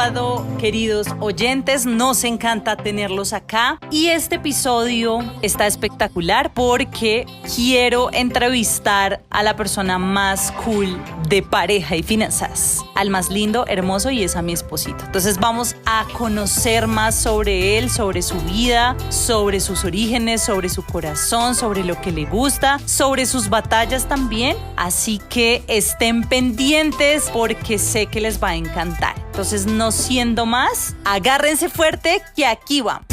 estado, queridos oyentes? Nos encanta tenerlos acá y este episodio está espectacular porque quiero entrevistar a la persona más cool de pareja y finanzas, al más lindo, hermoso, y es a mi esposito. Entonces vamos a conocer más sobre él, sobre su vida, sobre sus orígenes, sobre su corazón, sobre lo que le gusta, sobre sus batallas también. Así que estén pendientes porque sé que les va a encantar. Entonces, no siendo más, agárrense fuerte que aquí vamos.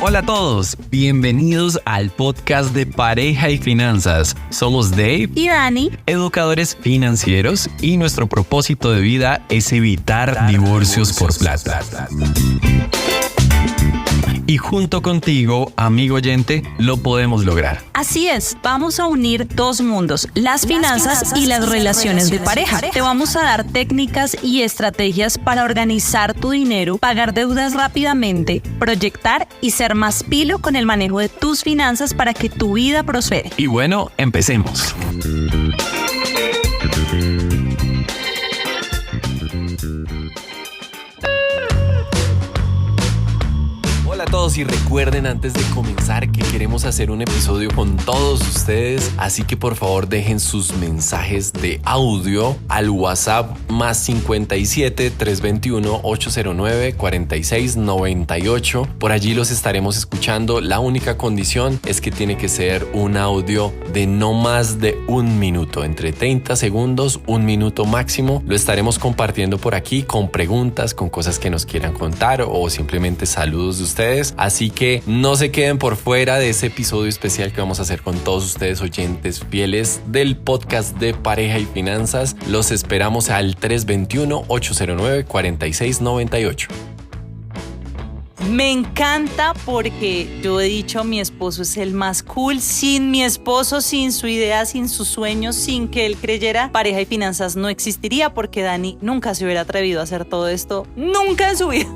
Hola a todos, bienvenidos al podcast de Pareja y Finanzas. Somos Dave y Dani, educadores financieros, y nuestro propósito de vida es evitar divorcios por plata. Y junto contigo, amigo oyente, lo podemos lograr. Así es, vamos a unir dos mundos, las finanzas y las relaciones de pareja. Te vamos a dar técnicas y estrategias para organizar tu dinero, pagar deudas rápidamente, proyectar y ser más pilo con el manejo de tus finanzas para que tu vida prospere. Y bueno, empecemos. Hola a todos, y recuerden antes de comenzar que queremos hacer un episodio con todos ustedes, así que por favor dejen sus mensajes de audio al WhatsApp más 57 321 809 4698. Por allí los estaremos escuchando. La única condición es que tiene que ser un audio de no más de 1 minuto, entre 30 segundos, 1 minuto máximo. Lo estaremos compartiendo por aquí con preguntas, con cosas que nos quieran contar o simplemente saludos de ustedes. Así que no se queden por fuera de ese episodio especial que vamos a hacer con todos ustedes, oyentes fieles del podcast de Pareja y Finanzas. Los esperamos al 321-809-4698. Me encanta porque yo he dicho, mi esposo es el más cool. Sin mi esposo, sin su idea, sin sus sueños, sin que él creyera, Pareja y Finanzas no existiría, porque Dani nunca se hubiera atrevido a hacer todo esto, nunca en su vida.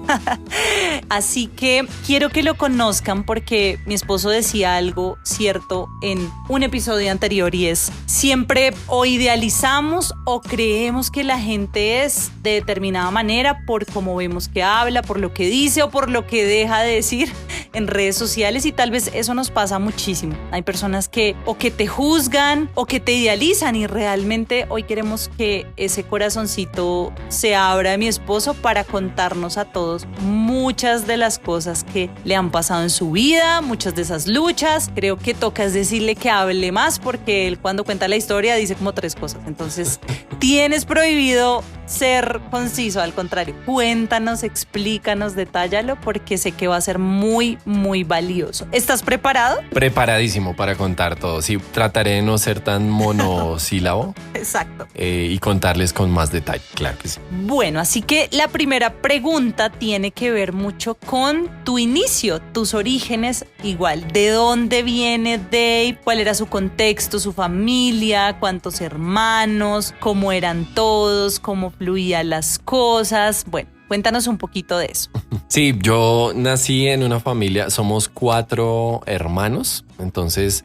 Así que quiero que lo conozcan porque mi esposo decía algo cierto en un episodio anterior, y es: siempre o idealizamos o creemos que la gente es de determinada manera por cómo vemos que habla, por lo que dice o por lo que deja de decir en redes sociales, y tal vez eso nos pasa muchísimo. Hay personas que o que te juzgan o que te idealizan, y realmente hoy queremos que ese corazoncito se abra de mi esposo para contarnos a todos muchas de las cosas que le han pasado en su vida, muchas de esas luchas. Creo que toca es decirle que hable más, porque él cuando cuenta la historia dice como 3 cosas. Entonces tienes prohibido ser conciso, al contrario, cuéntanos, explícanos, detállalo, porque sé que va a ser muy, muy valioso. ¿Estás preparado? Preparadísimo para contar todo. Sí, trataré de no ser tan monosílabo. Exacto. Y contarles con más detalle, claro que sí. Bueno, así que la primera pregunta tiene que ver mucho con tu inicio, tus orígenes. Igual, ¿de dónde viene Dave? ¿Cuál era su contexto, su familia? ¿Cuántos hermanos? ¿Cómo eran todos? ¿Cómo fluían las cosas? Bueno, cuéntanos un poquito de eso. Sí, yo nací en una familia, somos 4 hermanos, entonces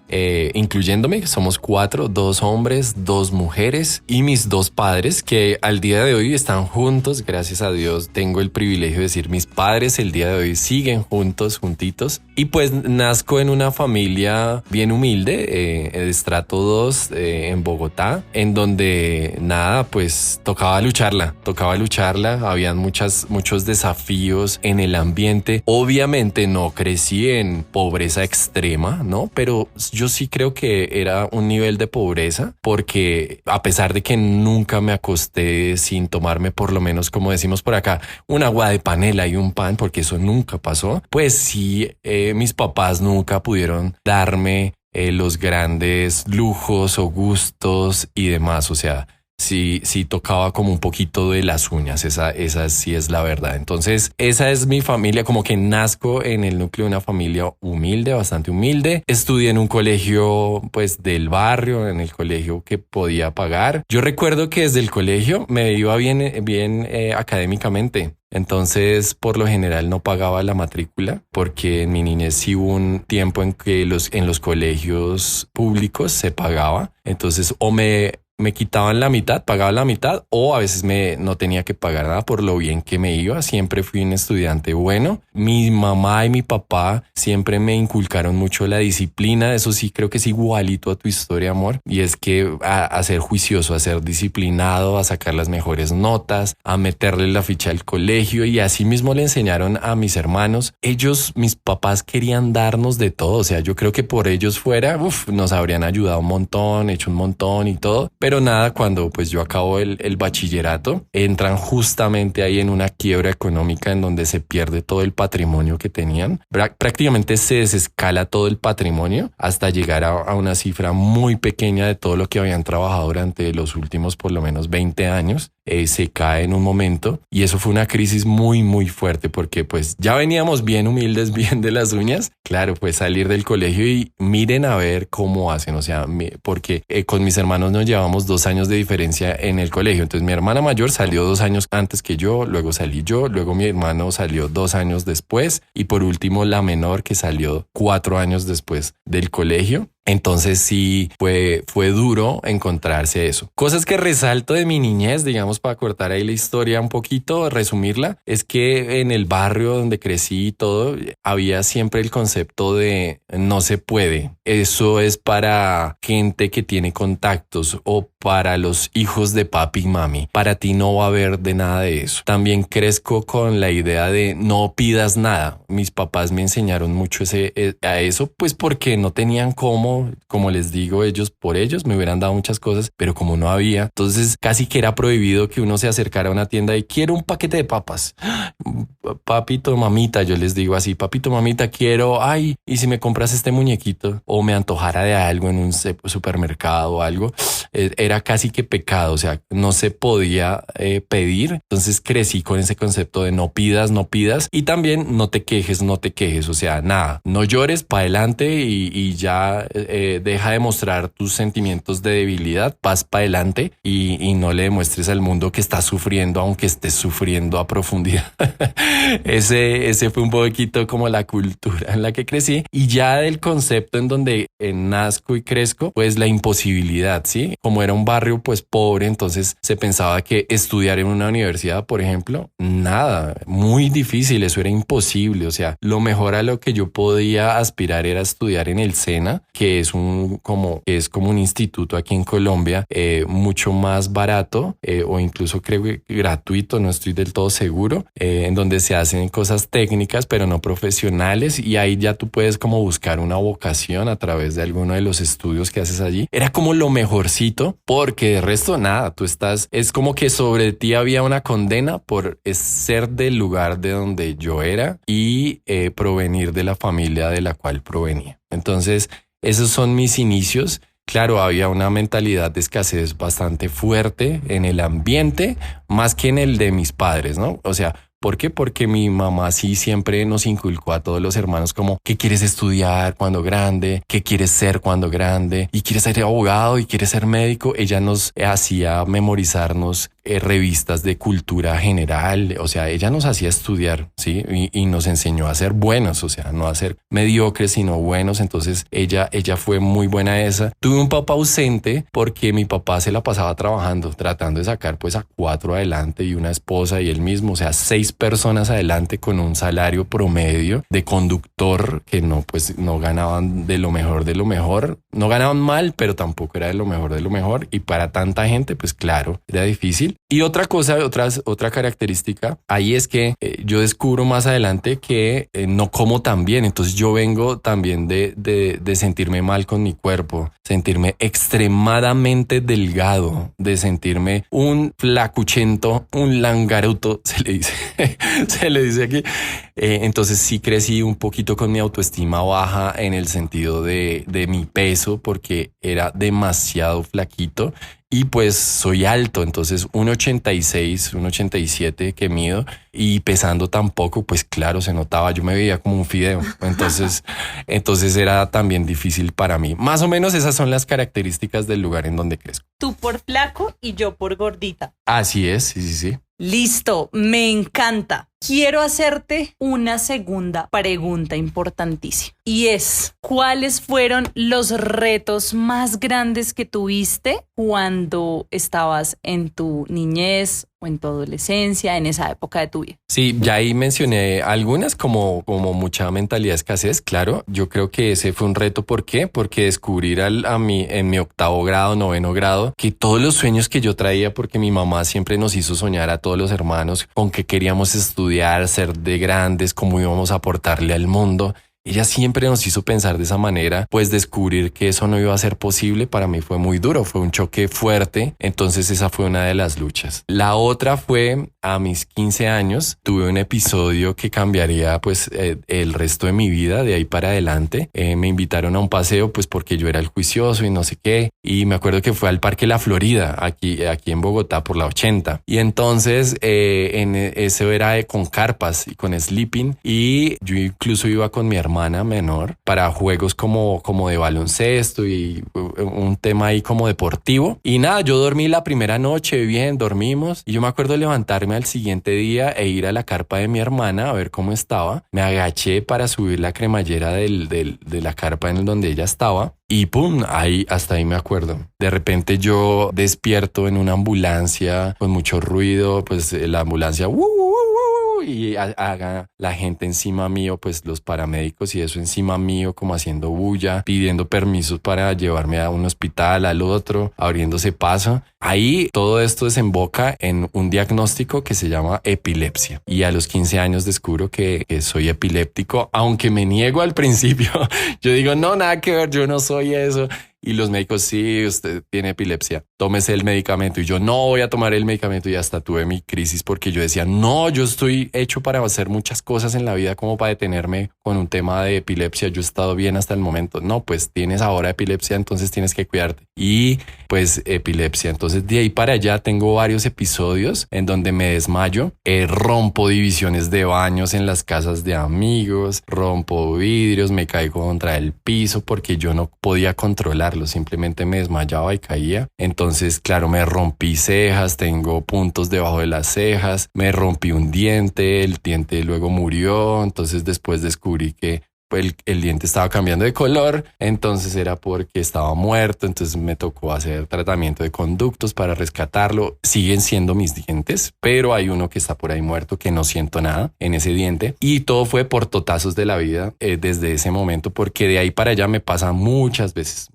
incluyéndome, somos 4, 2 hombres, 2 mujeres y mis 2 padres, que al día de hoy están juntos. Gracias a Dios tengo el privilegio de decir mis padres el día de hoy siguen juntitos. Y pues nazco en una familia bien humilde, de estrato 2 en Bogotá, en donde nada, pues tocaba lucharla, habían muchos desafíos en el ambiente. Obviamente no crecí en pobreza extrema, ¿no? Pero yo sí creo que era un nivel de pobreza, porque a pesar de que nunca me acosté sin tomarme, por lo menos, como decimos por acá, un agua de panela y un pan, porque eso nunca pasó, pues sí, mis papás nunca pudieron darme los grandes lujos o gustos y demás. O sea, sí tocaba como un poquito de las uñas, esa sí es la verdad. Entonces esa es mi familia, como que nazco en el núcleo de una familia humilde, bastante humilde. Estudié en un colegio pues del barrio, en el colegio que podía pagar. Yo recuerdo que desde el colegio me iba bien académicamente. Entonces, por lo general no pagaba la matrícula, porque en mi niñez sí hubo un tiempo en que en los colegios públicos se pagaba. Entonces, o me me quitaban la mitad, pagaba la mitad, o a veces no tenía que pagar nada por lo bien que me iba. Siempre fui un estudiante bueno. Mi mamá y mi papá siempre me inculcaron mucho la disciplina. Eso sí, creo que es igualito a tu historia, amor. Y es que a ser juicioso, a ser disciplinado, a sacar las mejores notas, a meterle la ficha al colegio, y así mismo le enseñaron a mis hermanos. Mis papás querían darnos de todo. O sea, yo creo que por ellos fuera, nos habrían ayudado un montón, hecho un montón y todo. Pero nada, cuando pues yo acabo el bachillerato, entran justamente ahí en una quiebra económica en donde se pierde todo el patrimonio que tenían. Prácticamente se desescala todo el patrimonio hasta llegar a una cifra muy pequeña de todo lo que habían trabajado durante los últimos por lo menos 20 años. Se cae en un momento, y eso fue una crisis muy muy fuerte, porque pues ya veníamos bien humildes, bien de las uñas. Claro, pues salir del colegio y miren a ver cómo hacen, o sea, porque con mis hermanos nos llevamos 2 años de diferencia en el colegio. Entonces mi hermana mayor salió 2 años antes que yo, luego salí yo, luego mi hermano salió 2 años después, y por último la menor, que salió 4 años después del colegio. Entonces sí fue duro encontrarse eso. Cosas que resalto de mi niñez, digamos, para cortar ahí la historia un poquito, resumirla, es que en el barrio donde crecí y todo, había siempre el concepto de no se puede. Eso es para gente que tiene contactos o para los hijos de papi y mami. Para ti no va a haber de nada de eso. También crezco con la idea de no pidas nada. Mis papás me enseñaron mucho a eso, pues porque no tenían como les digo, por ellos me hubieran dado muchas cosas, pero como no había, entonces casi que era prohibido que uno se acercara a una tienda y quiero un paquete de papas. Papito, mamita, yo les digo así, papito, mamita, quiero, y si me compras este muñequito, o me antojara de algo en un supermercado o algo, era casi que pecado, o sea, no se podía pedir. Entonces crecí con ese concepto de no pidas, y también no te quejes, o sea, nada, no llores, para adelante, y ya deja de mostrar tus sentimientos de debilidad, vas para adelante, y no le demuestres al mundo que estás sufriendo, aunque estés sufriendo a profundidad. Ese fue un poquito como la cultura en la que crecí, y ya del concepto en donde nazco y crezco, pues la imposibilidad, ¿sí? Como era un barrio pues pobre, entonces se pensaba que estudiar en una universidad, por ejemplo, nada, muy difícil, eso era imposible. O sea, lo mejor a lo que yo podía aspirar era estudiar en el SENA, que es como un instituto aquí en Colombia, mucho más barato, o incluso creo que gratuito, no estoy del todo seguro, en donde se hacen cosas técnicas pero no profesionales, y ahí ya tú puedes como buscar una vocación a través de alguno de los estudios que haces allí. Era como lo mejorcito, porque de resto nada, es como que sobre ti había una condena por ser del lugar de donde yo era y provenir de la familia de la cual provenía. Entonces esos son mis inicios. Claro, había una mentalidad de escasez bastante fuerte en el ambiente, más que en el de mis padres, ¿no? O sea, ¿por qué? Porque mi mamá sí siempre nos inculcó a todos los hermanos como ¿qué quieres estudiar cuando grande? ¿Qué quieres ser cuando grande? ¿Y quieres ser abogado? ¿Y quieres ser médico? Ella nos hacía memorizarnos revistas de cultura general. O sea, ella nos hacía estudiar, ¿sí? Y nos enseñó a ser buenos, o sea, no a ser mediocres, sino buenos. Entonces ella fue muy buena esa. Tuve un papá ausente porque mi papá se la pasaba trabajando, tratando de sacar pues a 4 adelante, y una esposa y él mismo, o sea, 6 personas adelante, con un salario promedio de conductor que no ganaban de lo mejor, no ganaban mal, pero tampoco era de lo mejor, y para tanta gente pues claro, era difícil. Y otra característica ahí es que yo descubro más adelante que no como tan bien. Entonces yo vengo también de sentirme mal con mi cuerpo, sentirme extremadamente delgado, de sentirme un flacuchento, un langaruto, se le dice aquí. Entonces sí crecí un poquito con mi autoestima baja en el sentido de mi peso, porque era demasiado flaquito. Y pues soy alto, entonces 1,86, 1,87 que mido, y pesando tampoco, pues claro, se notaba, yo me veía como un fideo. Entonces era también difícil para mí. Más o menos esas son las características del lugar en donde crezco. Tú por flaco y yo por gordita. Así es, sí. Listo, me encanta. quiero hacerte una segunda pregunta importantísima. Y es, ¿cuáles fueron los retos más grandes que tuviste cuando estabas en tu niñez o en tu adolescencia, en esa época de tu vida? Sí, ya ahí mencioné algunas como mucha mentalidad de escasez, claro. Yo creo que ese fue un reto. ¿Por qué? Porque descubrir en mi octavo grado, noveno grado, que todos los sueños que yo traía, porque mi mamá siempre nos hizo soñar a todos los hermanos con que queríamos estudiar, ser de grandes, cómo íbamos a aportarle al mundo. Ella siempre nos hizo pensar de esa manera, pues descubrir que eso no iba a ser posible para mí fue muy duro, fue un choque fuerte, entonces esa fue una de las luchas. La otra fue a mis 15 años, tuve un episodio que cambiaría pues el resto de mi vida de ahí para adelante. Me invitaron a un paseo pues porque yo era el juicioso y no sé qué, y me acuerdo que fue al Parque La Florida, aquí en Bogotá por la 80, y entonces eso era con carpas y con sleeping, y yo incluso iba con mi hermana menor para juegos como de baloncesto y un tema ahí como deportivo. Y nada, yo dormí la primera noche bien, dormimos, y yo me acuerdo levantarme al siguiente día e ir a la carpa de mi hermana a ver cómo estaba. Me agaché para subir la cremallera de la carpa en donde ella estaba. Y pum, hasta ahí me acuerdo. De repente yo despierto en una ambulancia con mucho ruido, pues la ambulancia y haga la gente encima mío, pues los paramédicos y eso encima mío como haciendo bulla, pidiendo permisos para llevarme a un hospital, al otro, abriéndose paso. Ahí todo esto desemboca en un diagnóstico que se llama epilepsia. Y a los 15 años descubro que soy epiléptico, aunque me niego al principio. Yo digo, no, nada que ver, yo no soy eso. Y los médicos, sí, usted tiene epilepsia, tómese el medicamento. Y yo no voy a tomar el medicamento, y hasta tuve mi crisis porque yo decía, no, yo estoy hecho para hacer muchas cosas en la vida como para detenerme con un tema de epilepsia. Yo he estado bien hasta el momento. No, pues tienes ahora epilepsia, entonces tienes que cuidarte. Y pues epilepsia. Entonces de ahí para allá tengo varios episodios en donde me desmayo, rompo divisiones de baños en las casas de amigos, rompo vidrios, me caigo contra el piso porque yo no podía controlar. Simplemente me desmayaba y caía. Entonces, claro, me rompí cejas, tengo puntos debajo de las cejas, me rompí un diente, el diente luego murió. Entonces después descubrí que el diente estaba cambiando de color, entonces era porque estaba muerto. Entonces me tocó hacer tratamiento de conductos para rescatarlo. Siguen siendo mis dientes, pero hay uno que está por ahí muerto, que no siento nada en ese diente, y todo fue por totazos de la vida desde ese momento, porque de ahí para allá me pasa muchas veces.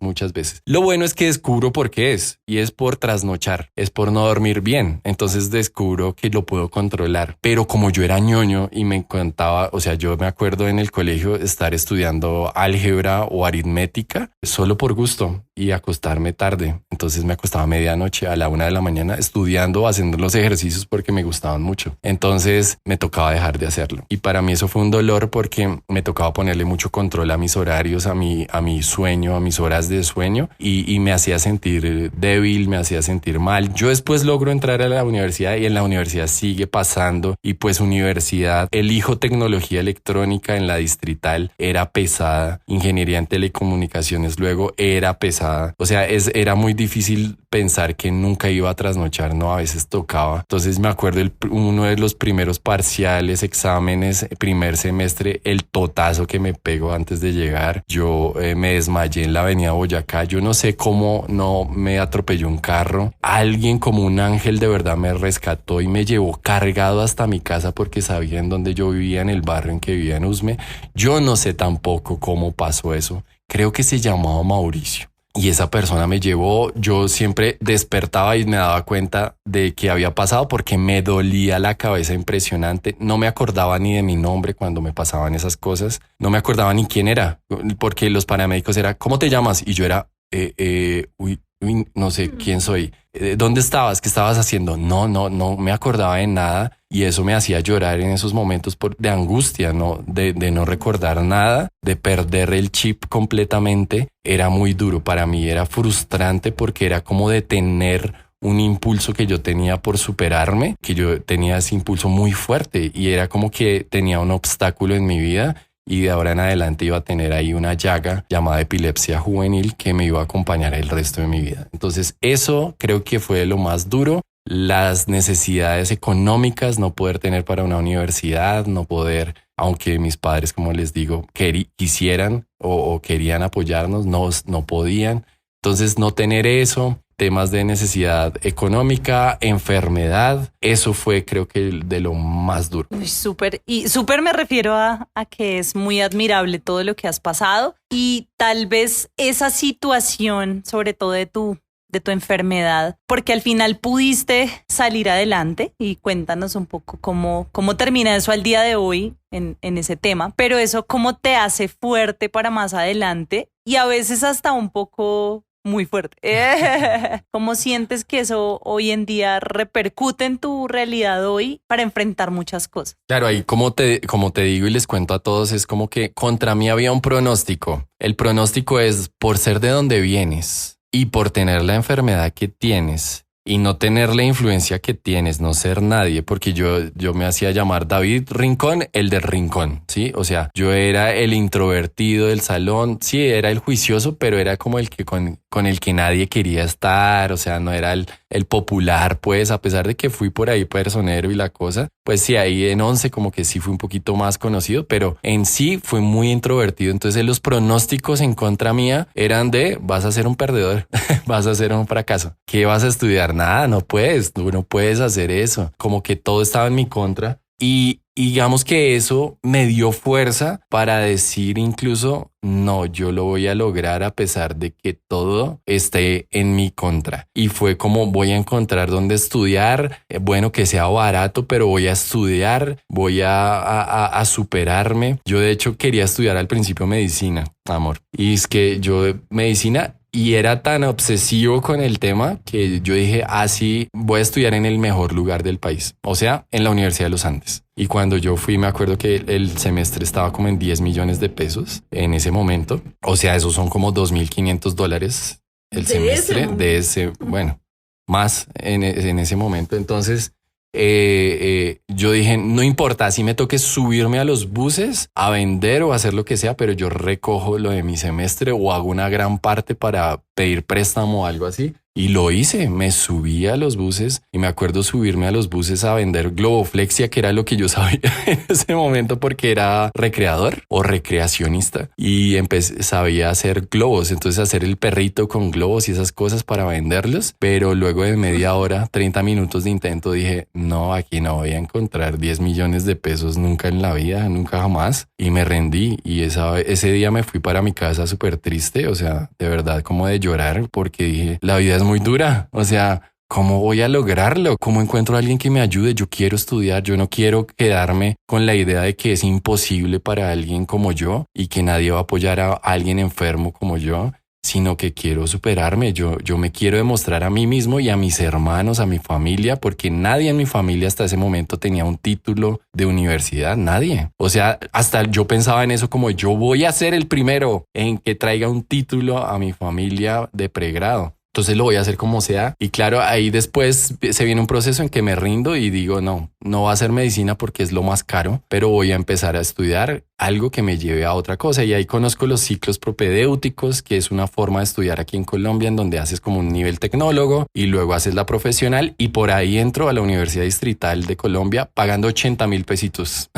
Lo bueno es que descubro por qué es, y es por trasnochar, es por no dormir bien. Entonces descubro que lo puedo controlar, pero como yo era ñoño y me encantaba, o sea, yo me acuerdo en el colegio estar estudiando álgebra o aritmética solo por gusto y acostarme tarde. Entonces me acostaba a medianoche, a la 1 de la mañana, estudiando, haciendo los ejercicios porque me gustaban mucho. Entonces me tocaba dejar de hacerlo. Y para mí eso fue un dolor porque me tocaba ponerle mucho control a mis horarios, a mi sueño, a mis horas de sueño, y me hacía sentir débil, me hacía sentir mal. Yo después logro entrar a la universidad, y en la universidad sigue pasando, y pues universidad, elijo tecnología electrónica en la Distrital, era pesada, ingeniería en telecomunicaciones luego era pesada. O sea, era muy difícil pensar que nunca iba a trasnochar, ¿no? A veces tocaba. Entonces me acuerdo uno de los primeros parciales, exámenes, primer semestre, el totazo que me pegó antes de llegar. Yo me desmayé en la avenida Boyacá. Yo no sé cómo no me atropelló un carro. Alguien como un ángel de verdad me rescató y me llevó cargado hasta mi casa porque sabía en dónde yo vivía, en el barrio en que vivía en Usme. Yo no sé tampoco cómo pasó eso. Creo que se llamaba Mauricio. Y esa persona me llevó. Yo siempre despertaba y me daba cuenta de qué había pasado porque me dolía la cabeza impresionante. No me acordaba ni de mi nombre cuando me pasaban esas cosas. No me acordaba ni quién era, porque los paramédicos era, ¿cómo te llamas? Y yo era, no sé quién soy. ¿Dónde estabas? ¿Qué estabas haciendo? No me acordaba de nada, y eso me hacía llorar en esos momentos de angustia, ¿no? De no recordar nada, de perder el chip completamente. Era muy duro para mí, era frustrante porque era como detener un impulso que yo tenía por superarme, que yo tenía ese impulso muy fuerte y era como que tenía un obstáculo en mi vida. Y de ahora en adelante iba a tener ahí una llaga llamada epilepsia juvenil que me iba a acompañar el resto de mi vida. Entonces eso creo que fue lo más duro. las necesidades económicas, no poder tener para una universidad, no poder, aunque mis padres, como les digo, quisieran o querían apoyarnos, no podían. Entonces no tener eso, temas de necesidad económica, enfermedad, eso fue creo que de lo más duro. Uy, súper. Y súper me refiero a que es muy admirable todo lo que has pasado y tal vez esa situación, sobre todo de tu enfermedad, porque al final pudiste salir adelante y cuéntanos un poco cómo termina eso al día de hoy en ese tema, pero eso cómo te hace fuerte para más adelante y a veces hasta un poco muy fuerte. ¿Cómo sientes que eso hoy en día repercute en tu realidad hoy para enfrentar muchas cosas? Claro, ahí como te digo y les cuento a todos, es como que contra mí había un pronóstico. El pronóstico es por ser de donde vienes y por tener la enfermedad que tienes y no tener la influencia que tienes, no ser nadie, porque yo me hacía llamar David Rincón, el del rincón, ¿sí? O sea, yo era el introvertido del salón, sí, era el juicioso, pero era como el que con el que nadie quería estar, o sea, no era el popular, pues, a pesar de que fui por ahí personero y la cosa, pues sí, ahí en 11 como que sí fui un poquito más conocido, pero en sí fue muy introvertido, entonces los pronósticos en contra mía eran de, vas a ser un perdedor, vas a ser un fracaso, ¿qué vas a estudiar? Nada, no puedes, tú no puedes hacer eso, como que todo estaba en mi contra. Y digamos que eso me dio fuerza para decir incluso, no, yo lo voy a lograr a pesar de que todo esté en mi contra. Y fue como voy a encontrar dónde estudiar, bueno, que sea barato, pero voy a estudiar, voy a superarme. Yo de hecho quería estudiar al principio medicina, amor. Y es que yo medicina... Y era tan obsesivo con el tema que yo dije, así voy a estudiar en el mejor lugar del país, o sea, en la Universidad de los Andes. Y cuando yo fui, me acuerdo que el semestre estaba como en 10 millones de pesos en ese momento. O sea, esos son como $2,500 el semestre de ese, bueno, más en ese momento. Entonces... yo dije, no importa, si me toque subirme a los buses a vender o hacer lo que sea, pero yo recojo lo de mi semestre o hago una gran parte para pedir préstamo o algo así. Y lo hice, me subí a los buses y me acuerdo subirme a los buses a vender globoflexia, que era lo que yo sabía en ese momento porque era recreador o recreacionista y sabía hacer globos, entonces hacer el perrito con globos y esas cosas para venderlos, pero luego de media hora, 30 minutos de intento dije, no, aquí no voy a encontrar 10 millones de pesos nunca en la vida, nunca jamás, y me rendí y ese día me fui para mi casa súper triste, o sea, de verdad como de llorar porque dije, la vida es muy dura, o sea, ¿cómo voy a lograrlo? ¿Cómo encuentro a alguien que me ayude? Yo quiero estudiar, yo no quiero quedarme con la idea de que es imposible para alguien como yo y que nadie va a apoyar a alguien enfermo como yo, sino que quiero superarme. Yo me quiero demostrar a mí mismo y a mis hermanos, a mi familia, porque nadie en mi familia hasta ese momento tenía un título de universidad, nadie. O sea, hasta yo pensaba en eso como yo voy a ser el primero en que traiga un título a mi familia de pregrado. Entonces lo voy a hacer como sea. Y claro, ahí después se viene un proceso en que me rindo y digo, no va a ser medicina porque es lo más caro, pero voy a empezar a estudiar algo que me lleve a otra cosa. Y ahí conozco los ciclos propedéuticos, que es una forma de estudiar aquí en Colombia en donde haces como un nivel tecnólogo y luego haces la profesional. Y por ahí entro a la Universidad Distrital de Colombia pagando 80,000 pesitos.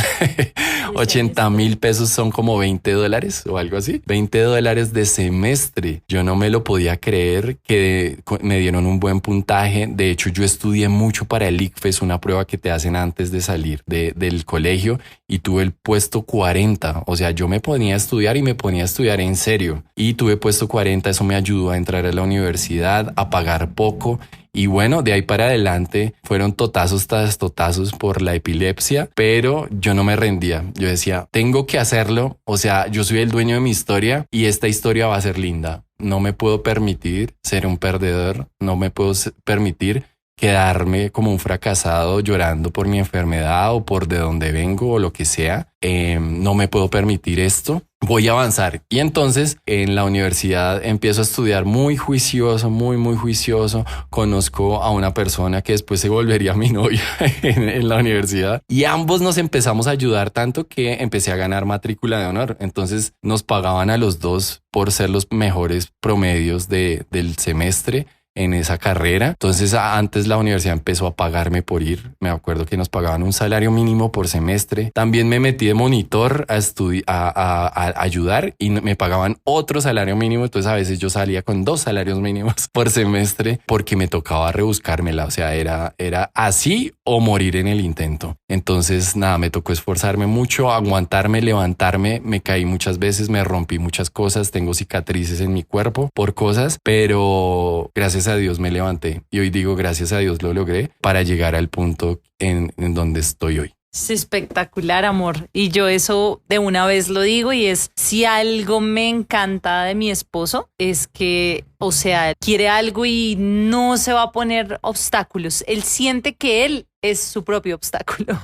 80,000 pesos son como $20 o algo así. $20 de semestre. Yo no me lo podía creer que me dieron un buen puntaje. De hecho, yo estudié mucho para el ICFES, una prueba que te hacen antes de salir del colegio, y tuve el puesto 40. O sea, yo me ponía a estudiar y me ponía a estudiar en serio. Y tuve puesto 40, eso me ayudó a entrar a la universidad, a pagar poco. Y bueno, de ahí para adelante fueron totazos tras totazos por la epilepsia, pero yo no me rendía. Yo decía, tengo que hacerlo. O sea, yo soy el dueño de mi historia y esta historia va a ser linda. No me puedo permitir ser un perdedor. No me puedo permitir quedarme como un fracasado llorando por mi enfermedad o por de dónde vengo o lo que sea. No me puedo permitir esto. Voy a avanzar. Y entonces en la universidad empiezo a estudiar muy juicioso, muy juicioso. Conozco a una persona que después se volvería mi novia en la universidad y ambos nos empezamos a ayudar tanto que empecé a ganar matrícula de honor. Entonces nos pagaban a los dos por ser los mejores promedios del semestre. en esa carrera. Entonces antes la universidad empezó a pagarme por ir. Me acuerdo que nos pagaban un salario mínimo por semestre. También me metí de monitor a ayudar y me pagaban otro salario mínimo. Entonces a veces yo salía con 2 salarios mínimos por semestre porque me tocaba rebuscármela. O sea, era así o morir en el intento. Entonces nada, me tocó esforzarme mucho, aguantarme, levantarme. Me caí muchas veces, me rompí muchas cosas, tengo cicatrices en mi cuerpo por cosas, pero gracias a Dios me levanté y hoy digo gracias a Dios lo logré para llegar al punto en donde estoy hoy. Es espectacular, amor. Y yo eso de una vez lo digo y es, si algo me encanta de mi esposo es que, o sea, quiere algo y no se va a poner obstáculos. Él siente que él es su propio obstáculo,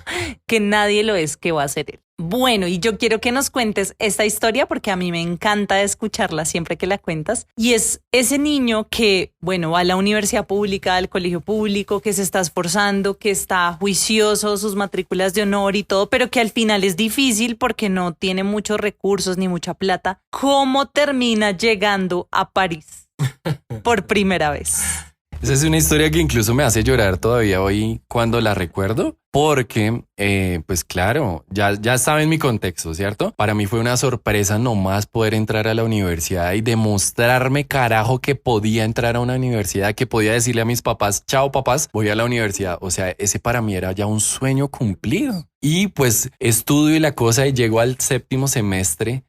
que nadie lo es, que va a ser él. Bueno, y yo quiero que nos cuentes esta historia porque a mí me encanta escucharla siempre que la cuentas. Y es ese niño que, bueno, va a la universidad pública, al colegio público, que se está esforzando, que está juicioso, sus matrículas de honor y todo, pero que al final es difícil porque no tiene muchos recursos ni mucha plata. ¿Cómo termina llegando a París por primera vez? Esa es una historia que incluso me hace llorar todavía hoy cuando la recuerdo, porque, pues claro, ya saben mi contexto, ¿cierto? Para mí fue una sorpresa nomás poder entrar a la universidad y demostrarme, carajo, que podía entrar a una universidad, que podía decirle a mis papás, chao papás, voy a la universidad. O sea, ese para mí era ya un sueño cumplido. Y pues estudio y la cosa y llego al séptimo semestre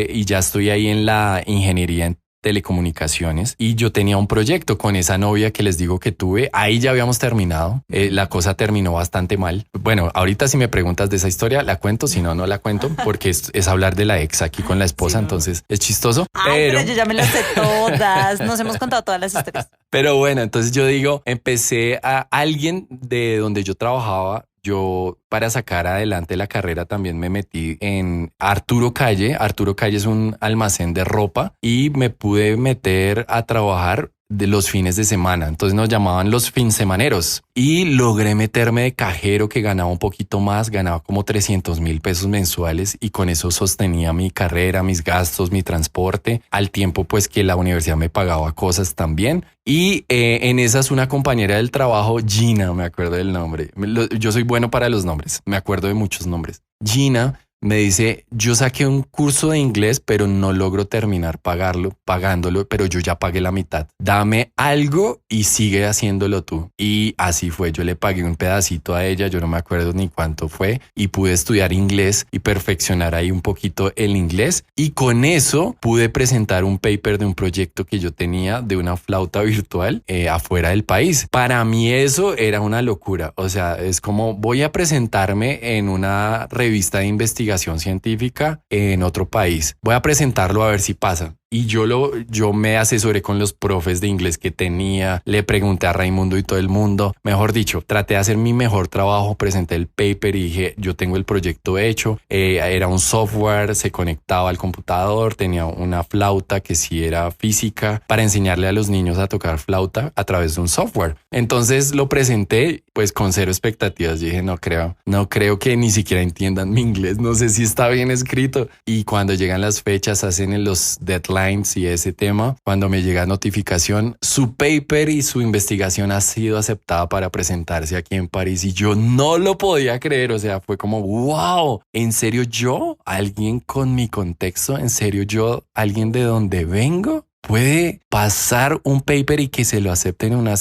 y ya estoy ahí en la ingeniería en telecomunicaciones y yo tenía un proyecto con esa novia que les digo que tuve. Ahí ya habíamos terminado. La cosa terminó bastante mal. Bueno, ahorita si me preguntas de esa historia la cuento, si no, no la cuento porque es hablar de la ex aquí con la esposa, sí, entonces es chistoso. Pero yo ya me las sé todas. Nos hemos contado todas las historias. Pero bueno, entonces yo digo, empecé a alguien de donde yo trabajaba. Yo, para sacar adelante la carrera, también me metí en Arturo Calle. Arturo Calle es un almacén de ropa y me pude meter a trabajar de los fines de semana. Entonces nos llamaban los finsemaneros y logré meterme de cajero, que ganaba un poquito más, ganaba como 300,000 pesos mensuales y con eso sostenía mi carrera, mis gastos, mi transporte, al tiempo pues que la universidad me pagaba cosas también. Y en esas una compañera del trabajo, Gina, me acuerdo del nombre. Yo soy bueno para los nombres, me acuerdo de muchos nombres. Gina me dice, yo saqué un curso de inglés, pero no logro terminar pagándolo, pero yo ya pagué la mitad. Dame algo y sigue haciéndolo tú. Y así fue, yo le pagué un pedacito a ella, yo no me acuerdo ni cuánto fue, y pude estudiar inglés y perfeccionar ahí un poquito el inglés. Y con eso pude presentar un paper de un proyecto que yo tenía de una flauta virtual afuera del país. Para mí eso era una locura. O sea, es como voy a presentarme en una revista de investigación científica en otro país. Voy a presentarlo a ver si pasa. Y yo me asesoré con los profes de inglés que tenía, le pregunté a Raimundo y todo el mundo. Mejor dicho, traté de hacer mi mejor trabajo, presenté el paper y dije, yo tengo el proyecto hecho. Era un software, se conectaba al computador, tenía una flauta que sí era física para enseñarle a los niños a tocar flauta a través de un software. Entonces lo presenté pues con cero expectativas. Yo dije, no creo que ni siquiera entiendan mi inglés, no sé si está bien escrito. Y cuando llegan las fechas, hacen los deadlines y ese tema, cuando me llega notificación, su paper y su investigación ha sido aceptada para presentarse aquí en París y yo no lo podía creer. O sea, fue como wow, ¿en serio yo? ¿Alguien con mi contexto? ¿En serio yo? ¿Alguien de donde vengo? ¿Puede pasar un paper y que se lo acepten en una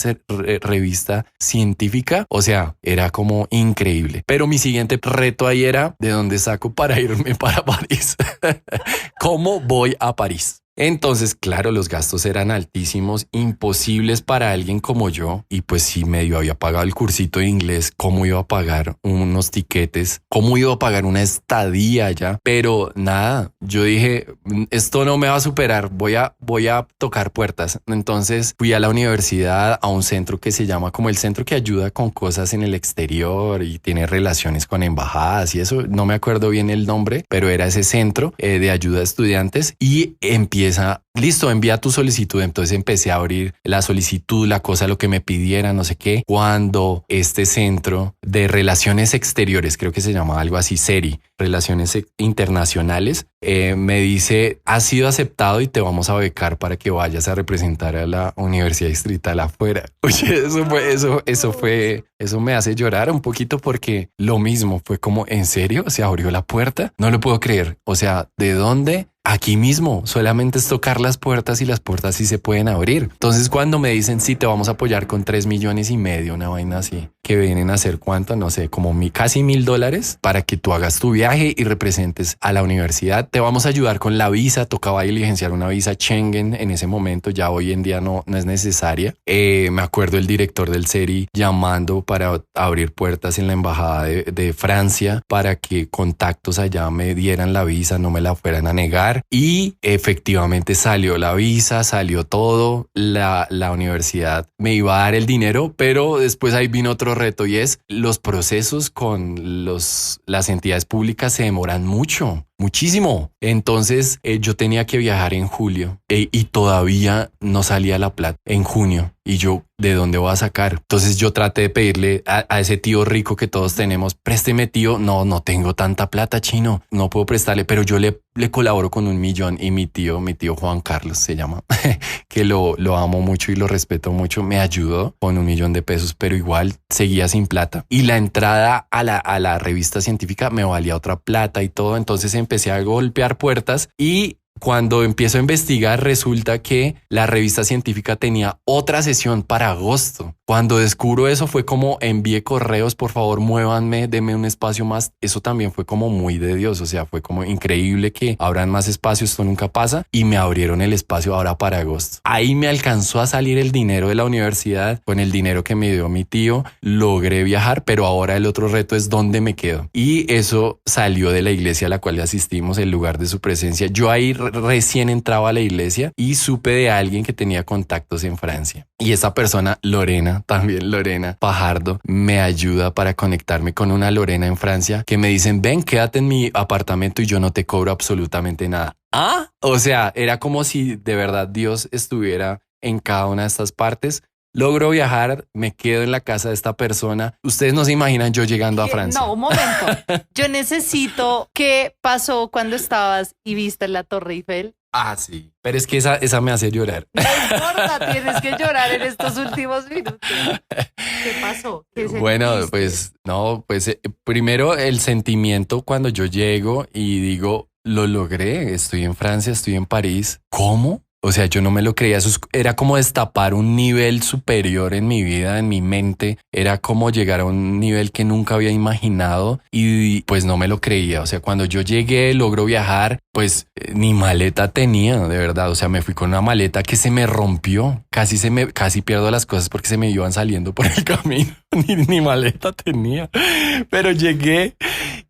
revista científica? O sea, era como increíble. Pero mi siguiente reto ahí era ¿de dónde saco para irme para París? ¿Cómo voy a París? Entonces, claro, los gastos eran altísimos, imposibles para alguien como yo. Y pues si medio había pagado el cursito de inglés, ¿cómo iba a pagar unos tiquetes? ¿Cómo iba a pagar una estadía allá? Pero nada, yo dije, esto no me va a superar, voy a tocar puertas. Entonces fui a la universidad, a un centro que se llama como el centro que ayuda con cosas en el exterior y tiene relaciones con embajadas y eso. No me acuerdo bien el nombre, pero era ese centro de ayuda a estudiantes y empieza listo, envía tu solicitud. Entonces empecé a abrir la solicitud, la cosa, lo que me pidieran, no sé qué. Cuando este centro de relaciones exteriores, creo que se llama algo así, SERI, Relaciones Internacionales, me dice, has sido aceptado y te vamos a becar para que vayas a representar a la Universidad Distrital afuera. Oye, eso me hace llorar un poquito porque lo mismo fue como, ¿en serio? ¿Se abrió la puerta? No lo puedo creer. O sea, ¿de dónde? Aquí mismo, solamente es tocar las puertas y las puertas sí se pueden abrir. Entonces cuando me dicen sí, te vamos a apoyar con 3,5 millones, una vaina así, que vienen a ser cuánto, no sé, como casi $1,000 para que tú hagas tu viaje y representes a la universidad. Te vamos a ayudar con la visa, tocaba diligenciar una visa Schengen en ese momento, ya hoy en día no es necesaria. Me acuerdo el director del SERI llamando para abrir puertas en la embajada de Francia para que contactos allá me dieran la visa, no me la fueran a negar. Y efectivamente salió la visa, salió todo, la universidad me iba a dar el dinero, pero después ahí vino otro reto y es los procesos con las entidades públicas se demoran muchísimo. Entonces yo tenía que viajar en julio y todavía no salía la plata en junio. Y yo, ¿de dónde voy a sacar? Entonces yo traté de pedirle a ese tío rico que todos tenemos, présteme tío, no tengo tanta plata, chino, no puedo prestarle, pero yo le colaboro con 1 millón y mi tío Juan Carlos se llama, que lo amo mucho y lo respeto mucho, me ayudó con $1 millón, pero igual seguía sin plata. Y la entrada a la revista científica me valía otra plata y todo, entonces empecé a golpear puertas y cuando empiezo a investigar resulta que la revista científica tenía otra sesión para agosto. Cuando descubro eso fue como envié correos, por favor muévanme, denme un espacio más. Eso también fue como muy de Dios, o sea, fue como increíble que abran más espacios, esto nunca pasa y me abrieron el espacio ahora para agosto. Ahí me alcanzó a salir el dinero de la universidad, con el dinero que me dio mi tío, logré viajar, pero ahora el otro reto es dónde me quedo. Y eso salió de la iglesia a la cual asistimos, el lugar de su presencia. Yo ahí recién entraba a la iglesia y supe de alguien que tenía contactos en Francia. Y esa persona, Lorena Fajardo, me ayuda para conectarme con una Lorena en Francia que me dicen, ven, quédate en mi apartamento y yo no te cobro absolutamente nada. O sea, era como si de verdad Dios estuviera en cada una de estas partes. Logro viajar, me quedo en la casa de esta persona. Ustedes no se imaginan yo llegando a Francia. No, un momento. Yo necesito qué pasó cuando estabas y viste la Torre Eiffel. Sí. Pero es que esa me hace llorar. No importa, tienes que llorar en estos últimos minutos. ¿Qué pasó? Bueno, pues primero el sentimiento cuando yo llego y digo, lo logré, estoy en Francia, estoy en París. ¿Cómo? O sea, yo no me lo creía, eso era como destapar un nivel superior en mi vida, en mi mente, era como llegar a un nivel que nunca había imaginado y pues no me lo creía. O sea, cuando yo llegué, logro viajar, pues ni maleta tenía, de verdad. O sea, me fui con una maleta que se me rompió, casi pierdo las cosas porque se me iban saliendo por el camino, ni maleta tenía, pero llegué.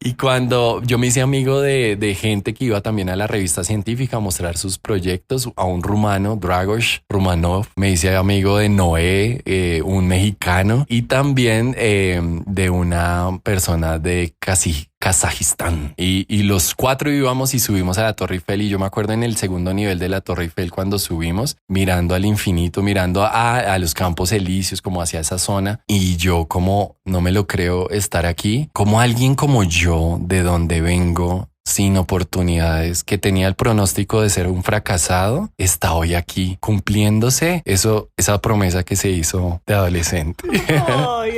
Y cuando yo me hice amigo de gente que iba también a la revista científica a mostrar sus proyectos, a un rumano, Dragoș Rumanov, me hice amigo de Noé, un mexicano, y también de una persona de Kazajistán. Y los 4 íbamos y subimos a la Torre Eiffel y yo me acuerdo en el segundo nivel de la Torre Eiffel cuando subimos, mirando al infinito, mirando a los Campos Elíseos, como hacia esa zona, y yo como no me lo creo estar aquí, como alguien como yo, de donde vengo, sin oportunidades, que tenía el pronóstico de ser un fracasado, está hoy aquí cumpliéndose esa promesa que se hizo de adolescente. Ay,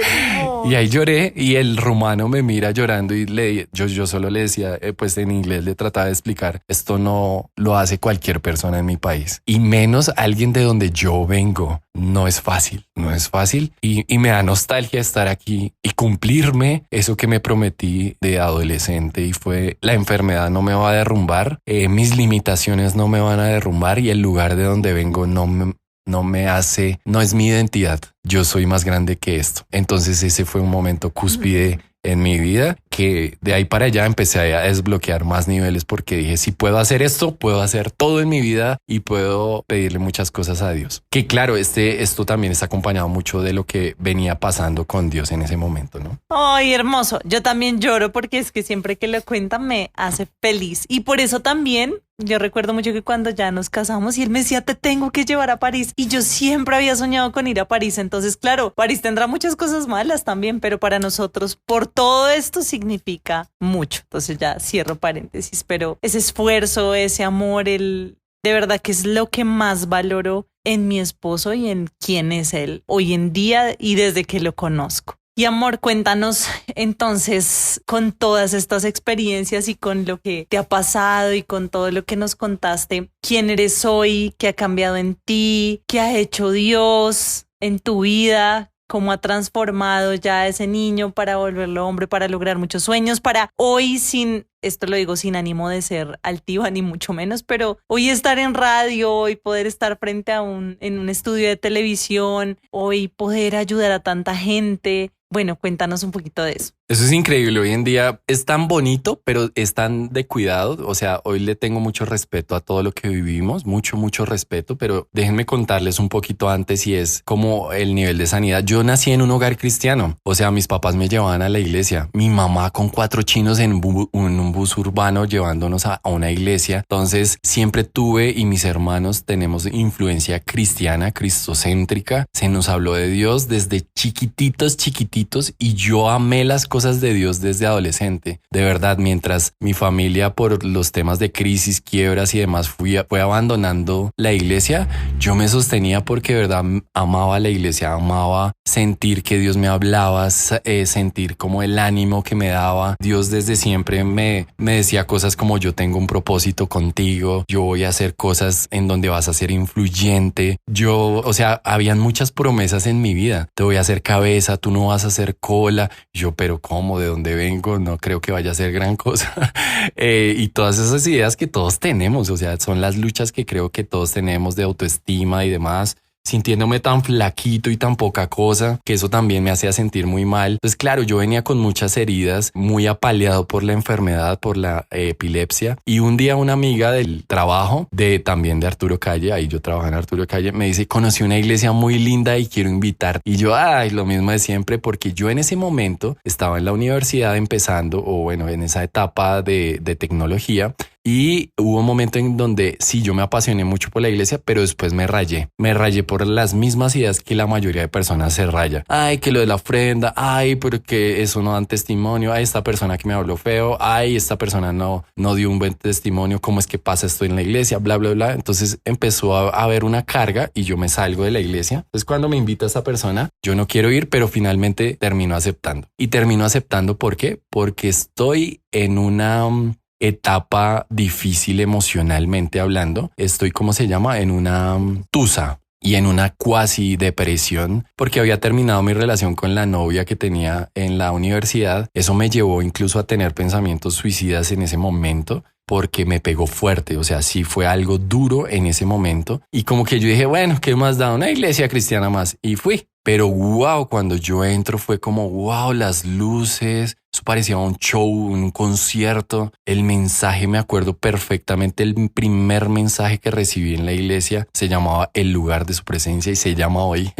y ahí lloré y el rumano me mira llorando y yo solo le decía, pues en inglés le trataba de explicar, esto no lo hace cualquier persona en mi país y menos alguien de donde yo vengo. No es fácil y me da nostalgia estar aquí y cumplirme eso que me prometí de adolescente y fue la enfermedad no me va a derrumbar, mis limitaciones no me van a derrumbar y el lugar de donde vengo no es mi identidad. Yo soy más grande que esto. Entonces ese fue un momento cúspide en mi vida, que de ahí para allá empecé a desbloquear más niveles porque dije, si puedo hacer esto, puedo hacer todo en mi vida y puedo pedirle muchas cosas a Dios. Que claro, esto también está acompañado mucho de lo que venía pasando con Dios en ese momento, ¿no? Ay, hermoso. Yo también lloro porque es que siempre que lo cuentan me hace feliz. Y por eso también yo recuerdo mucho que cuando ya nos casamos y él me decía, te tengo que llevar a París. Y yo siempre había soñado con ir a París. Entonces, claro, París tendrá muchas cosas malas también, pero para nosotros, por todo esto significa mucho. Entonces ya cierro paréntesis, pero ese esfuerzo, ese amor, de verdad que es lo que más valoro en mi esposo y en quién es él hoy en día y desde que lo conozco. Y amor, cuéntanos entonces con todas estas experiencias y con lo que te ha pasado y con todo lo que nos contaste, ¿quién eres hoy? ¿Qué ha cambiado en ti? ¿Qué ha hecho Dios en tu vida? ¿Cómo ha transformado ya a ese niño para volverlo hombre, para lograr muchos sueños, para hoy esto lo digo sin ánimo de ser altiva ni mucho menos, pero hoy estar en radio, hoy poder estar frente en un estudio de televisión, hoy poder ayudar a tanta gente? Bueno, cuéntanos un poquito de eso. Eso es increíble. Hoy en día es tan bonito, pero es tan de cuidado. O sea, hoy le tengo mucho respeto a todo lo que vivimos, mucho respeto, pero déjenme contarles un poquito antes y es como el nivel de sanidad. Yo nací en un hogar cristiano. O sea, mis papás me llevaban a la iglesia. Mi mamá con 4 chinos en un bus urbano llevándonos a una iglesia. Entonces siempre tuve y mis hermanos tenemos influencia cristiana, cristocéntrica. Se nos habló de Dios desde chiquititos y yo amé las cosas de Dios desde adolescente. De verdad, mientras mi familia por los temas de crisis, quiebras y demás fue abandonando la iglesia, yo me sostenía porque de verdad amaba la iglesia, amaba sentir que Dios me hablaba, sentir como el ánimo que me daba. Dios desde siempre me decía cosas como yo tengo un propósito contigo, yo voy a hacer cosas en donde vas a ser influyente. O sea, habían muchas promesas en mi vida. Te voy a hacer cabeza, tú no vas a hacer cola. Yo, pero ¿cómo? ¿De dónde vengo? No creo que vaya a ser gran cosa. Y todas esas ideas que todos tenemos, o sea, son las luchas que creo que todos tenemos de autoestima y demás. Sintiéndome tan flaquito y tan poca cosa, que eso también me hacía sentir muy mal. Entonces, claro, yo venía con muchas heridas, muy apaleado por la enfermedad, por la epilepsia. Y un día una amiga del trabajo, también de Arturo Calle, ahí yo trabajaba en Arturo Calle, me dice, conocí una iglesia muy linda y quiero invitar. Y yo, lo mismo de siempre, porque yo en ese momento estaba en la universidad empezando, o bueno, en esa etapa de tecnología. Y hubo un momento en donde sí, yo me apasioné mucho por la iglesia, pero después me rayé por las mismas ideas que la mayoría de personas se raya. Ay, que lo de la ofrenda, ay, porque eso no dan testimonio, ay, esta persona que me habló feo, ay, esta persona no dio un buen testimonio, ¿cómo es que pasa esto en la iglesia? Bla, bla, bla. Entonces empezó a haber una carga y yo me salgo de la iglesia. Entonces cuando me invita esta persona, yo no quiero ir, pero finalmente termino aceptando. Y termino aceptando, ¿por qué? Porque estoy en una etapa difícil emocionalmente hablando. Estoy, ¿cómo se llama? En una tusa y en una cuasi depresión porque había terminado mi relación con la novia que tenía en la universidad. Eso me llevó incluso a tener pensamientos suicidas en ese momento porque me pegó fuerte. O sea, sí fue algo duro en ese momento. Y como que yo dije, bueno, ¿qué más da? Una iglesia cristiana más. Y fui. Pero wow, cuando yo entro fue como wow, las luces. Eso parecía un show, un concierto. El mensaje, me acuerdo perfectamente, el primer mensaje que recibí en la iglesia se llamaba El lugar de su presencia y se llama hoy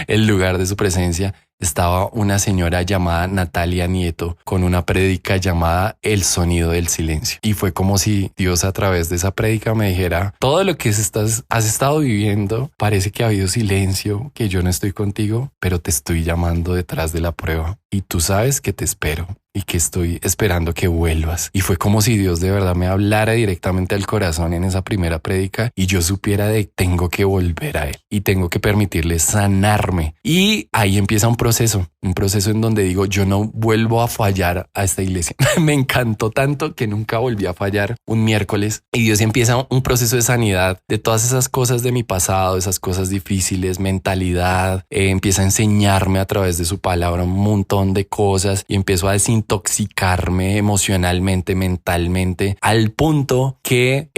El lugar de su presencia. Estaba una señora llamada Natalia Nieto con una prédica llamada El sonido del silencio. Y fue como si Dios a través de esa prédica me dijera, todo lo que has estado viviendo, parece que ha habido silencio, que yo no estoy contigo, pero te estoy llamando detrás de la prueba. Y tú sabes que te espero y que estoy esperando que vuelvas. Y fue como si Dios de verdad me hablara directamente al corazón en esa primera prédica y yo supiera de tengo que volver a Él y tengo que permitirle sanarme. Y ahí empieza un proceso en donde digo, yo no vuelvo a fallar a esta iglesia. Me encantó tanto que nunca volví a fallar un miércoles. Y Dios empieza un proceso de sanidad de todas esas cosas de mi pasado, esas cosas difíciles, mentalidad. Empieza a enseñarme a través de su palabra un montón montón de cosas y empiezo a desintoxicarme emocionalmente, mentalmente, al punto que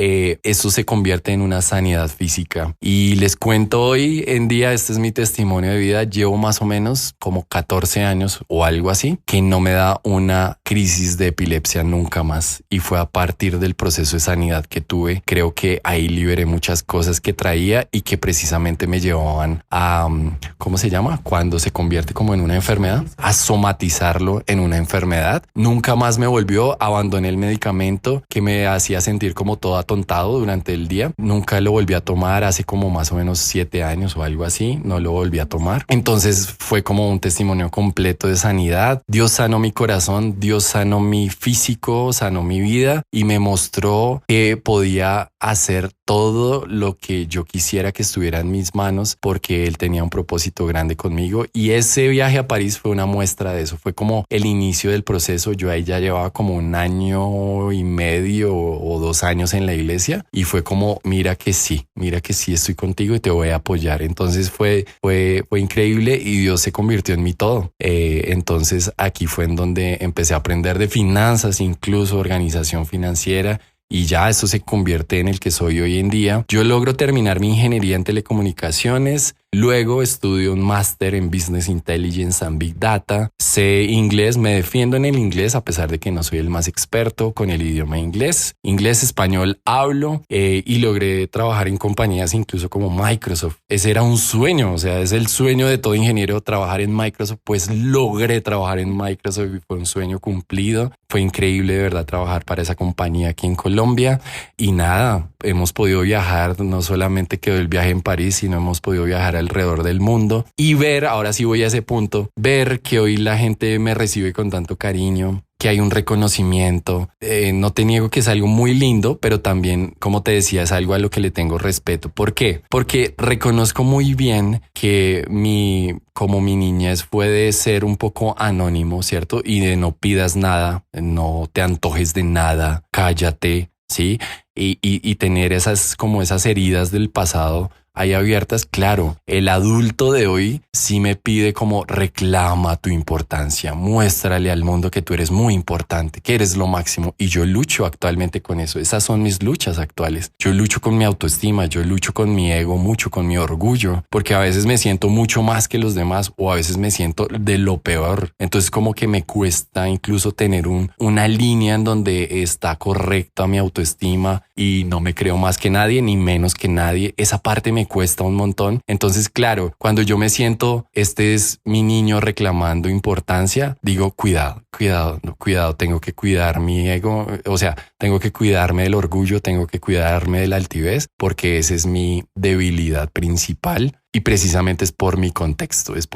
eso se convierte en una sanidad física. Y les cuento hoy en día, este es mi testimonio de vida, llevo más o menos como 14 años o algo así, que no me da una crisis de epilepsia nunca más. Y fue a partir del proceso de sanidad que tuve. Creo que ahí liberé muchas cosas que traía y que precisamente me llevaban a, ¿cómo se llama? Cuando se convierte como en una enfermedad, a somatizarlo en una enfermedad. Nunca más me volvió, abandoné el medicamento que me hacía sentir como todo atontado durante el día. Nunca lo volví a tomar hace como más o menos 7 años o algo así. No lo volví a tomar. Entonces fue como un testimonio completo de sanidad. Dios sanó mi corazón, Dios sanó mi físico, sanó mi vida y me mostró que podía hacer todo lo que yo quisiera que estuviera en mis manos porque Él tenía un propósito grande conmigo. Y ese viaje a París fue una muestra de eso. Fue como el inicio del proceso. Yo ahí ya llevaba como 1 año y medio o 2 años en la iglesia y fue como, mira que sí estoy contigo y te voy a apoyar. Entonces fue increíble y Dios se convirtió en mi todo. Entonces aquí fue en donde empecé a aprender de finanzas, incluso organización financiera. Y ya eso se convierte en el que soy hoy en día. Yo logro terminar mi ingeniería en telecomunicaciones. Luego estudio un máster en Business Intelligence and Big Data. Sé inglés, me defiendo en el inglés a pesar de que no soy el más experto con el idioma inglés. Inglés, español hablo y logré trabajar en compañías incluso como Microsoft. Ese era un sueño, o sea, es el sueño de todo ingeniero trabajar en Microsoft. Pues logré trabajar en Microsoft y fue un sueño cumplido. Fue increíble de verdad trabajar para esa compañía aquí en Colombia. Y nada, hemos podido viajar, no solamente quedó el viaje en París, sino hemos podido viajar alrededor del mundo y ver, ahora sí voy a ese punto, ver que hoy la gente me recibe con tanto cariño, que hay un reconocimiento. No te niego que es algo muy lindo, pero también, como te decía, es algo a lo que le tengo respeto. ¿Por qué? Porque reconozco muy bien que como mi niñez fue de ser un poco anónimo, ¿cierto? Y de no pidas nada, no te antojes de nada, cállate, ¿sí? Y tener esas heridas del pasado ahí abiertas. Claro, el adulto de hoy sí me pide como reclama tu importancia, muéstrale al mundo que tú eres muy importante, que eres lo máximo. Y yo lucho actualmente con eso. Esas son mis luchas actuales. Yo lucho con mi autoestima, yo lucho con mi ego, mucho con mi orgullo, porque a veces me siento mucho más que los demás o a veces me siento de lo peor. Entonces como que me cuesta incluso tener una línea en donde está correcta mi autoestima y no me creo más que nadie ni menos que nadie. Esa parte me cuesta un montón. Entonces, claro, cuando yo me siento, este es mi niño reclamando importancia, digo, cuidado, tengo que cuidar mi ego, o sea, tengo que cuidarme del orgullo, tengo que cuidarme de la altivez, porque esa es mi debilidad principal. Y precisamente es por mi contexto, es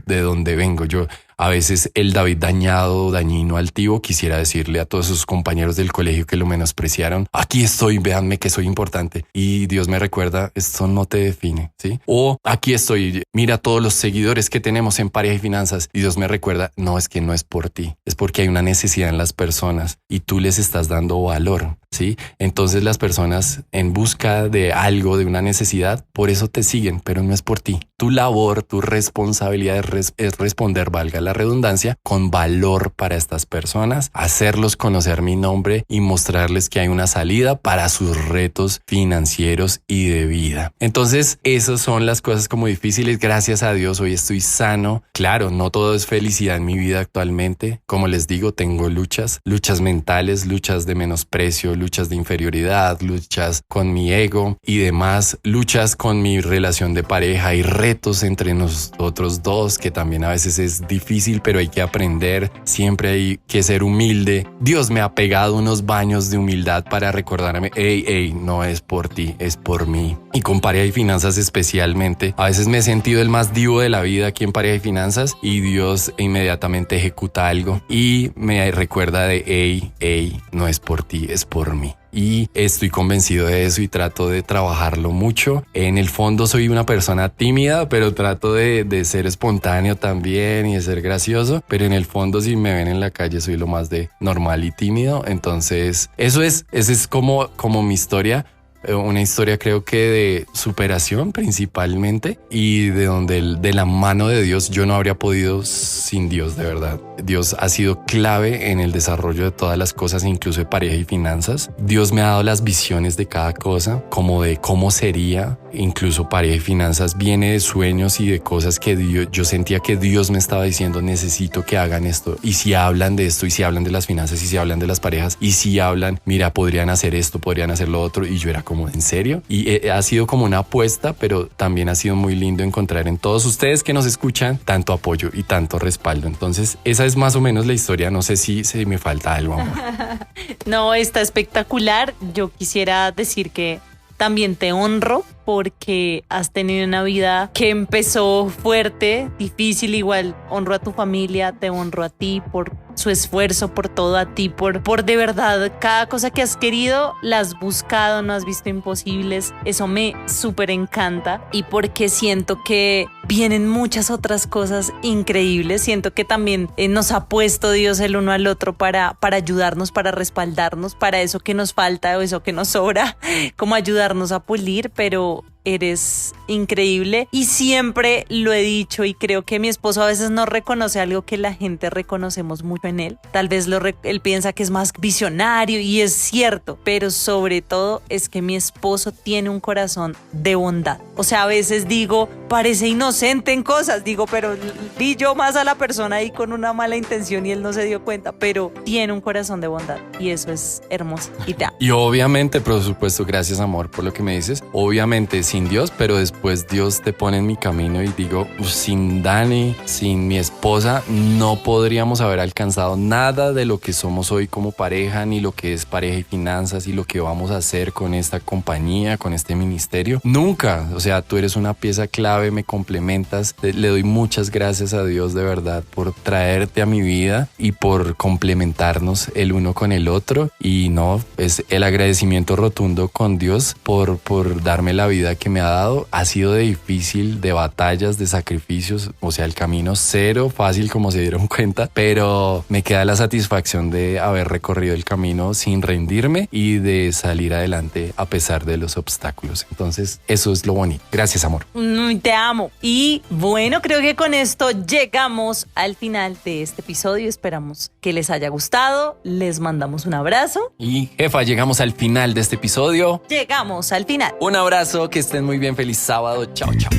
de donde vengo. Yo a veces el David dañino, altivo, quisiera decirle a todos sus compañeros del colegio que lo menospreciaron, aquí estoy, véanme que soy importante. Y Dios me recuerda, esto no te define, ¿sí? O aquí estoy, mira todos los seguidores que tenemos en Pareja y Finanzas. Y Dios me recuerda, no, es que no es por ti, es porque hay una necesidad en las personas y tú les estás dando valor, ¿sí? Entonces las personas en busca de algo, de una necesidad, por eso te siguen, pero no es por ti. Tu labor, tu responsabilidad es responder, valga la redundancia, con valor para estas personas, hacerlos conocer mi nombre y mostrarles que hay una salida para sus retos financieros y de vida. Entonces, esas son las cosas como difíciles. Gracias a Dios, hoy estoy sano. Claro, no todo es felicidad en mi vida actualmente. Como les digo, tengo luchas mentales, luchas de menosprecio, luchas de inferioridad, luchas con mi ego y demás, luchas con mi relación de pareja y retos entre nosotros dos, que también a veces es difícil, pero hay que aprender, siempre hay que ser humilde. Dios me ha pegado unos baños de humildad para recordarme, hey, no es por ti, es por mí. Y con Pareja y Finanzas especialmente, a veces me he sentido el más divo de la vida aquí en Pareja y Finanzas y Dios inmediatamente ejecuta algo y me recuerda de, hey, no es por ti, es por mí. Y estoy convencido de eso y trato de trabajarlo mucho. En el fondo soy una persona tímida, pero trato de ser espontáneo también y de ser gracioso. Pero en el fondo, si me ven en la calle, soy lo más de normal y tímido. Entonces, esa es como mi historia. una historia creo que de superación principalmente y de la mano de Dios yo no habría podido sin Dios, de verdad. Dios ha sido clave en el desarrollo de todas las cosas, incluso de pareja y finanzas. Dios me ha dado las visiones de cada cosa, como de cómo sería. Incluso pareja y finanzas viene de sueños y de cosas que yo sentía que Dios me estaba diciendo, necesito que hagan esto. Y si hablan de esto, y si hablan de las finanzas, y si hablan de las parejas, y si hablan, mira, podrían hacer esto, podrían hacer lo otro. Y yo era como, ¿en serio? Y ha sido como una apuesta, pero también ha sido muy lindo encontrar en todos ustedes que nos escuchan tanto apoyo y tanto respaldo. Entonces, esa es más o menos la historia. No sé si me falta algo, amor. No, está espectacular. Yo quisiera decir que también te honro porque has tenido una vida que empezó fuerte, difícil. Igual honro a tu familia, te honro a ti por su esfuerzo, por todo, a ti por de verdad cada cosa que has querido la has buscado, no has visto imposibles. Eso me súper encanta y porque siento que vienen muchas otras cosas increíbles. Siento que también nos ha puesto Dios el uno al otro para ayudarnos, para respaldarnos, para eso que nos falta o eso que nos sobra, como ayudarnos a pulir, pero eres increíble y siempre lo he dicho y creo que mi esposo a veces no reconoce algo que la gente reconocemos mucho en él. Tal vez él piensa que es más visionario y es cierto, pero sobre todo es que mi esposo tiene un corazón de bondad. O sea, a veces digo, parece inocente en cosas, digo, pero vi yo más a la persona ahí con una mala intención y él no se dio cuenta, pero tiene un corazón de bondad y eso es hermoso y te amo. Y obviamente, por supuesto, gracias amor por lo que me dices, obviamente sin Dios, pero después Dios te pone en mi camino y digo, sin Dani, sin mi esposa, no podríamos haber alcanzado nada de lo que somos hoy como pareja, ni lo que es pareja y finanzas y lo que vamos a hacer con esta compañía, con este ministerio. Nunca, o sea, tú eres una pieza clave, me complementas, le doy muchas gracias a Dios de verdad por traerte a mi vida y por complementarnos el uno con el otro y no, es el agradecimiento rotundo con Dios por darme la vida que me ha dado. Ha sido de difícil, de batallas, de sacrificios, o sea, el camino cero fácil como se dieron cuenta, pero me queda la satisfacción de haber recorrido el camino sin rendirme y de salir adelante a pesar de los obstáculos. Entonces, eso es lo bonito. Gracias, amor. Te amo. Y bueno, creo que con esto llegamos al final de este episodio. Esperamos que les haya gustado. Les mandamos un abrazo. Y jefa, llegamos al final de este episodio. Llegamos al final. Un abrazo, que estén muy bien. Feliz sábado. Chao, chao.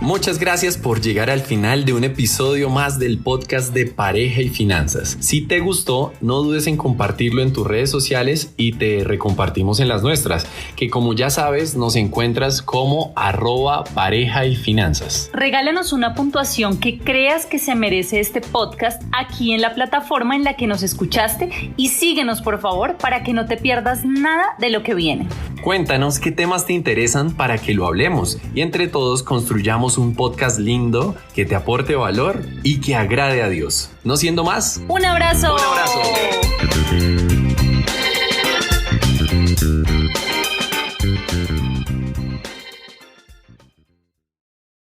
Muchas gracias por llegar al final de un episodio más del podcast de Pareja y Finanzas. Si te gustó, no dudes en compartirlo en tus redes sociales y te recompartimos en las nuestras, que como ya sabes, nos encuentras como @pareja y finanzas. Regálanos una puntuación que creas que se merece este podcast aquí en la plataforma en la que nos escuchaste y síguenos por favor para que no te pierdas nada de lo que viene. Cuéntanos qué temas te interesan para que lo hablemos y entre todos construyamos un podcast lindo que te aporte valor y que agrade a Dios. No siendo más, ¡un abrazo! ¡Un abrazo!